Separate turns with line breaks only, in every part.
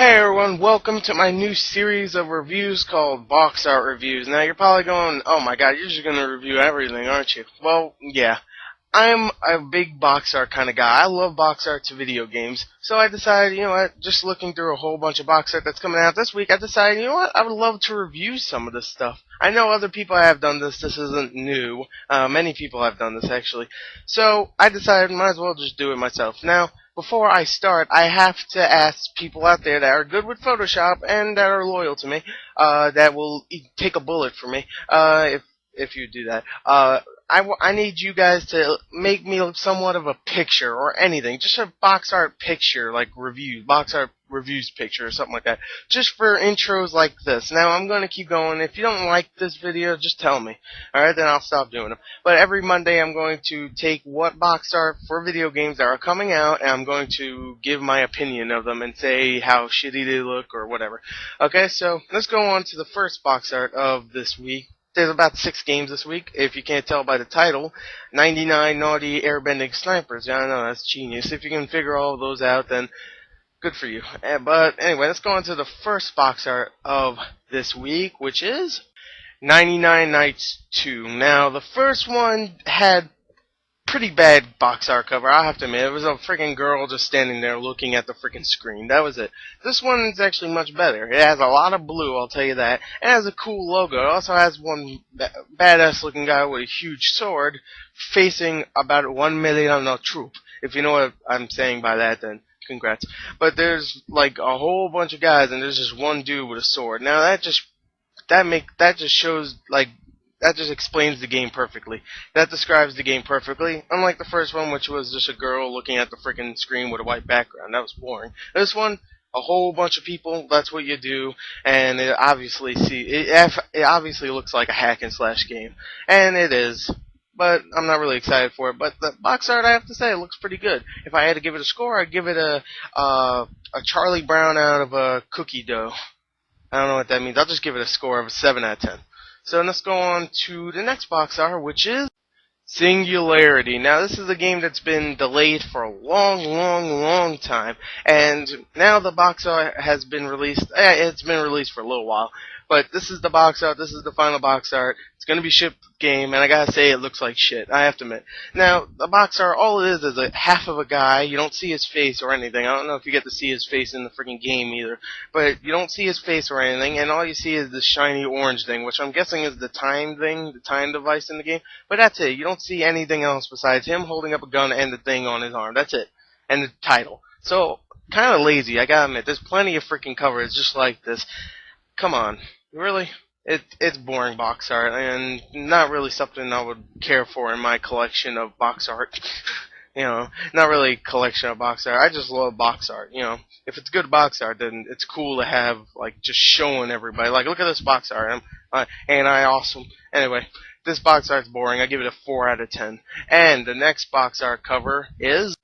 Hey everyone, welcome to my new series of reviews called Box Art Reviews. Now you're probably going, oh my god, you're just going to review everything, aren't you? Well, yeah. I'm a big box art kind of guy. I love box art to video games. So I decided, you know what, just looking through a whole bunch of box art that's coming out this week, I decided, you know what, I would love to review some of this stuff. I know other people have done this. This isn't new. Many people have done this, actually. So I decided, might as well just do it myself. Now, before I start, I have to ask people out there that are good with Photoshop and that are loyal to me, that will take a bullet for me, if you do that. I need you guys to make me somewhat of a picture or anything. Just a box art picture, like box art reviews picture or something like that. Just for intros like this. Now, I'm going to keep going. If you don't like this video, just tell me. Alright, then I'll stop doing them. But every Monday, I'm going to take what box art for video games that are coming out, and I'm going to give my opinion of them and say how shitty they look or whatever. Okay, so let's go on to the first box art of this week. There's about 6 games this week, if you can't tell by the title. 99 naughty airbending snipers. Yeah, I know, that's genius. If you can figure all of those out, then good for you. But anyway, let's go on to the first box art of this week, which is 99 Nights 2. Now, the first one had pretty bad box art cover, I have to admit. It was a freaking girl just standing there looking at the freaking screen. That was it. This one is actually much better. It has a lot of blue, I'll tell you that. It has a cool logo. It also has one badass looking guy with a huge sword facing about 1 million troop. If you know what I'm saying by that, then congrats. But there's like a whole bunch of guys and there's just one dude with a sword. Now that just shows, like, that just explains the game perfectly. That describes the game perfectly. Unlike the first one, which was just a girl looking at the freaking screen with a white background. That was boring. This one, a whole bunch of people, that's what you do, and it obviously looks like a hack and slash game. And it is. But I'm not really excited for it. But the box art, I have to say, it looks pretty good. If I had to give it a score, I'd give it a Charlie Brown out of a cookie dough. I don't know what that means. I'll just give it a score of a 7 out of 10. So let's go on to the next box art, which is Singularity. Now, this is a game that's been delayed for a long time, and now the box art has been released. It's been released for a little while, but this is the box art. This is the final box art. It's going to be shipped game, and I gotta say, it looks like shit. I have to admit. Now, the box art, all it is a half of a guy. You don't see his face or anything. I don't know if you get to see his face in the freaking game either, but you don't see his face or anything, and all you see is this shiny orange thing, which I'm guessing is the time thing, the time device in the game. But that's it. You don't see anything else besides him holding up a gun and the thing on his arm. That's it. And the title. So, kind of lazy, I gotta admit. There's plenty of freaking covers just like this. Come on. Really? It's boring box art, and not really something I would care for in my collection of box art. You know, not really a collection of box art. I just love box art. You know, if it's good box art, then it's cool to have, like, just showing everybody. Like, look at this box art. Ain't I awesome? Anyway, this box art's boring. I give it a 4 out of 10. And the next box art cover is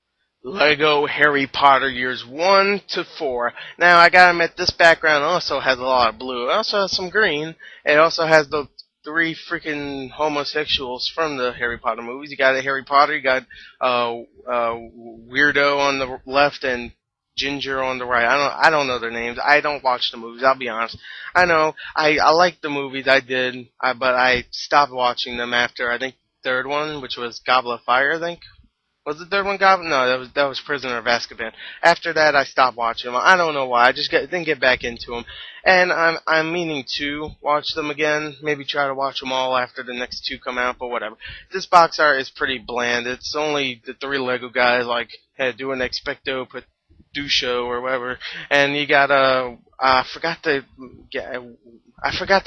Lego Harry Potter Years 1 to 4. Now, I gotta admit, this background also has a lot of blue. It also has some green. It also has the 3 freaking homosexuals from the Harry Potter movies. You got Harry Potter, you got Weirdo on the left, and Ginger on the right. I don't know their names. I don't watch the movies, I'll be honest. I know, I liked the movies, I did, but I stopped watching them after, I think, the third one, which was Goblet of Fire, I think. Was the third one Goblin? No, that was Prisoner of Azkaban. After that, I stopped watching them. I don't know why. I just didn't get back into them. And I'm meaning to watch them again. Maybe try to watch them all after the next 2 come out, but whatever. This box art is pretty bland. It's only the 3 Lego guys, like, doing Expecto Patrucho or whatever. And you got I forgot the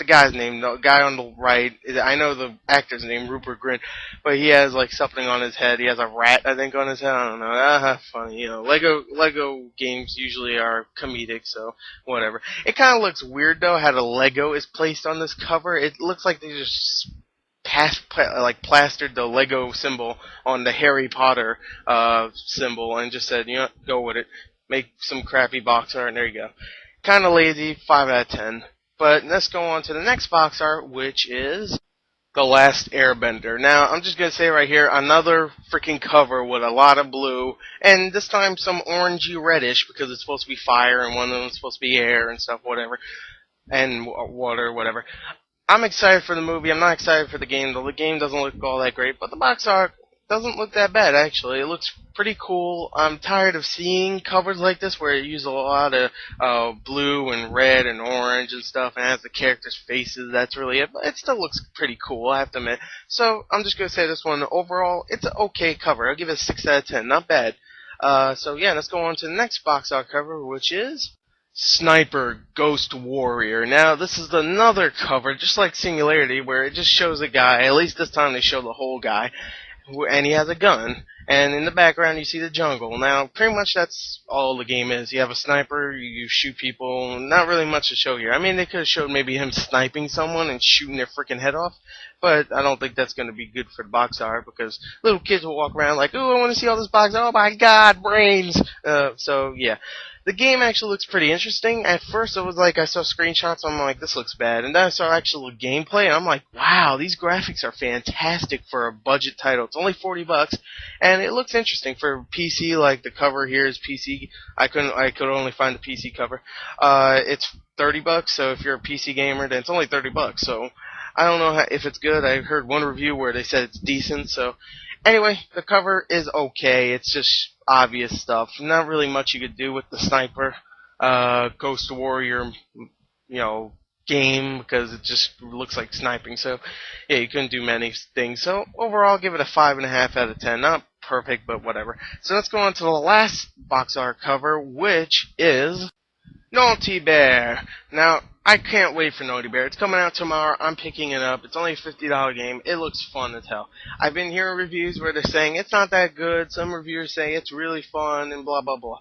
guy's name. The guy on the right. I know the actor's name, Rupert Grint, but he has like something on his head. He has a rat, I think, on his head. I don't know. Funny, you know. Lego games usually are comedic, so whatever. It kind of looks weird though how the Lego is placed on this cover. It looks like they just plastered the Lego symbol on the Harry Potter symbol and just said, you know, go with it. Make some crappy box art, and there you go. Kind of lazy, 5 out of 10. But let's go on to the next box art, which is The Last Airbender. Now, I'm just gonna say right here, another freaking cover with a lot of blue, and this time some orangey reddish because it's supposed to be fire and one of them is supposed to be air and stuff, whatever, and water, whatever. I'm excited for the movie. I'm not excited for the game. The game doesn't look all that great, but the box art doesn't look that bad, actually. It looks pretty cool. I'm tired of seeing covers like this where it uses a lot of blue and red and orange and stuff and has the characters' faces. That's really it. But it still looks pretty cool, I have to admit. So I'm just going to say this one, overall, it's an okay cover. I'll give it a 6 out of 10. Not bad. So yeah, let's go on to the next box art cover, which is Sniper Ghost Warrior. Now, this is another cover, just like Singularity, where it just shows a guy. At least this time they show the whole guy, and he has a gun. And in the background, you see the jungle. Now, pretty much that's all the game is. You have a sniper, you shoot people. Not really much to show here. I mean, they could have showed maybe him sniping someone and shooting their freaking head off, but I don't think that's going to be good for the box art because little kids will walk around like, "Ooh, I want to see all this box. Oh my God, brains!" So yeah. The game actually looks pretty interesting. At first, it was like I saw screenshots, I'm like, this looks bad. And then I saw actual gameplay, and I'm like, wow, these graphics are fantastic for a budget title. It's only $40, and it looks interesting for PC. Like the cover here is PC. I could only find the PC cover. It's $30, so if you're a PC gamer, then it's only $30. So I don't know if it's good. I heard one review where they said it's decent. So anyway, the cover is okay. It's just obvious stuff. Not really much you could do with the Sniper Ghost Warrior, game because it just looks like sniping. So yeah, you couldn't do many things. So overall, I'll give it a 5.5 out of 10. Not perfect, but whatever. So let's go on to the last box art cover, which is Naughty Bear. Now, I can't wait for Naughty Bear. It's coming out tomorrow. I'm picking it up. It's only a $50 game. It looks fun as hell. I've been hearing reviews where they're saying it's not that good. Some reviewers say it's really fun and blah blah blah.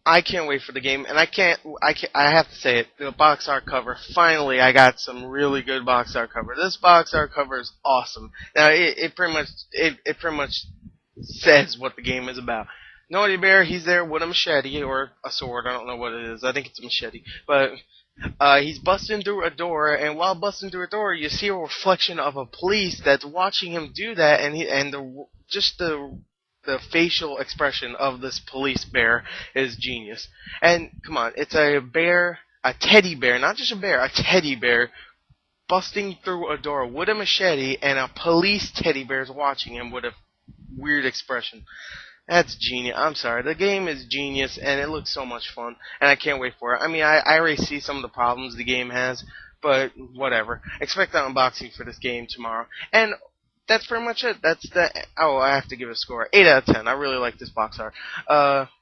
I can't wait for the game, and I have to say it. The box art cover. Finally, I got some really good box art cover. This box art cover is awesome. Now, it pretty much says what the game is about. Naughty Bear, he's there with a machete or a sword. I don't know what it is. I think it's a machete. But he's busting through a door, and while busting through a door, you see a reflection of a police that's watching him do that, and the facial expression of this police bear is genius. And come on, it's a bear, a teddy bear, not just a bear, a teddy bear busting through a door with a machete, and a police teddy bear is watching him with a weird expression. That's genius. I'm sorry. The game is genius, and it looks so much fun, and I can't wait for it. I mean, I already see some of the problems the game has, but whatever. Expect an unboxing for this game tomorrow. And that's pretty much it. I have to give it a score. 8 out of 10. I really like this box art.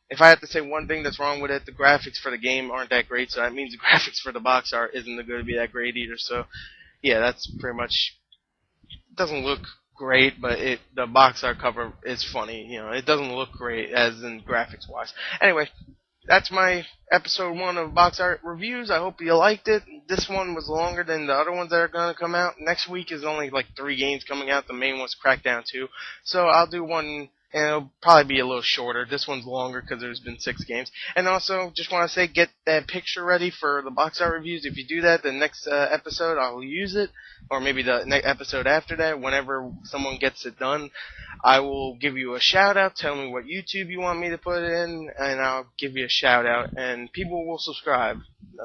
If I have to say one thing that's wrong with it, the graphics for the game aren't that great, so that means the graphics for the box art isn't going to be that great either. So, yeah, that's pretty much. It doesn't look great, but the box art cover is funny. It doesn't look great as in graphics wise. Anyway, that's my episode 1 of box art reviews. I hope you liked it. This one was longer than the other ones that are going to come out. Next week is only like 3 games coming out. The main one's Crackdown 2. So I'll do one, and it'll probably be a little shorter. This one's longer because there's been 6 games. And also, just want to say, get that picture ready for the box art reviews. If you do that, the next episode, I'll use it. Or maybe the next episode after that, whenever someone gets it done, I will give you a shout out. Tell me what YouTube you want me to put in, and I'll give you a shout out. And people will subscribe.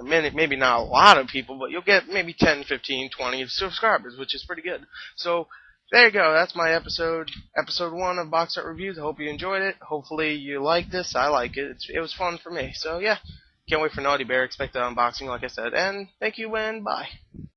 Maybe not a lot of people, but you'll get maybe 10, 15, 20 subscribers, which is pretty good. So there you go. That's my episode 1 of Box Art Reviews. I hope you enjoyed it. Hopefully you like this. I like it. It was fun for me. So yeah, can't wait for Naughty Bear. Expect an unboxing, like I said. And thank you, and bye.